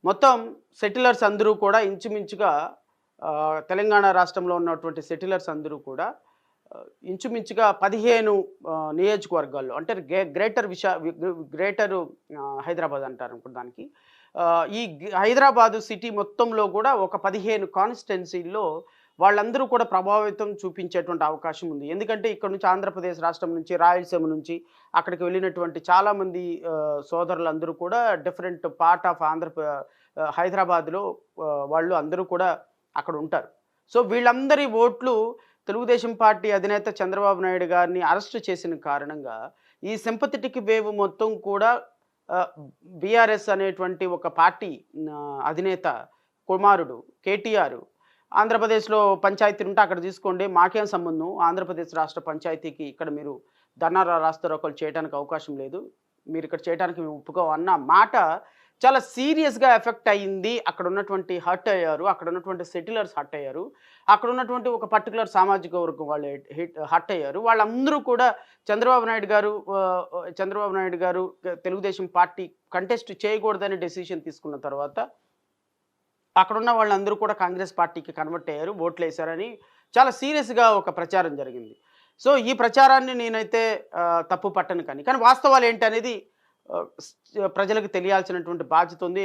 మొత్తం సెటిలర్స్ అందరూ కూడా ఇంచుమించుగా తెలంగాణ రాష్ట్రంలో ఉన్నటువంటి సెటిలర్స్ అందరూ కూడా ఇంచుమించుగా 15 నియోజకవర్గాల్లో అంటే గ్రేటర్ హైదరాబాద్ అంటారు ఇప్పుడు దానికి. హైదరాబాదు సిటీ మొత్తంలో కూడా ఒక 15 కాన్స్టిట్యుయెన్సీల్లో వాళ్ళందరూ కూడా ప్రభావితం చూపించేటువంటి అవకాశం ఉంది. ఎందుకంటే ఇక్కడ నుంచి ఆంధ్రప్రదేశ్ రాష్ట్రం నుంచి, రాయలసీమ నుంచి అక్కడికి వెళ్ళినటువంటి చాలామంది సోదరులందరూ కూడా డిఫరెంట్ పార్ట్ ఆఫ్ హైదరాబాద్‌లో వాళ్ళు అందరూ కూడా అక్కడ ఉంటారు. సో, వీళ్ళందరి ఓట్లు తెలుగుదేశం పార్టీ అధినేత చంద్రబాబు నాయుడు గారిని అరెస్టు చేసిన కారణంగా ఈ సింపథెటిక్ వేవ్ మొత్తం కూడా ఆహ్, బీఆర్ఎస్ అనేటువంటి ఒక పార్టీ అధినేత కుమారుడు కేటీఆర్ ఆంధ్రప్రదేశ్‌లో పంచాయతీలు ఉంటే అక్కడ తీసుకోండి. మాకేం సంబంధం? ఆంధ్రప్రదేశ్ రాష్ట్ర పంచాయతీకి ఇక్కడ మీరు ధర్నా రాస్తారోకోలు చేయడానికి అవకాశం లేదు. మీరిక్కడ చేయడానికి మేము ఒప్పుకోం అన్న మాట చాలా సీరియస్‌గా ఎఫెక్ట్ అయింది. అక్కడున్నటువంటి హర్ట్ అయ్యారు. అక్కడున్నటువంటి సెటిలర్స్ హర్ట్ అయ్యారు. అక్కడున్నటువంటి ఒక పర్టిక్యులర్ సామాజిక వర్గం వాళ్ళు హర్ట్ అయ్యారు. వాళ్ళందరూ కూడా చంద్రబాబు నాయుడు గారు తెలుగుదేశం పార్టీ కంటెస్ట్ చేయకూడదని డెసిషన్ తీసుకున్న తర్వాత అక్కడున్న వాళ్ళందరూ కూడా కాంగ్రెస్ పార్టీకి కన్వర్ట్ అయ్యారు. ఓట్లేశారని చాలా సీరియస్‌గా ఒక ప్రచారం జరిగింది. సో, ఈ ప్రచారాన్ని నేనైతే తప్పు పట్టను కానీ వాస్తవాలేంటనేది ప్రజలకు తెలియాల్సినటువంటి బాధ్యత ఉంది.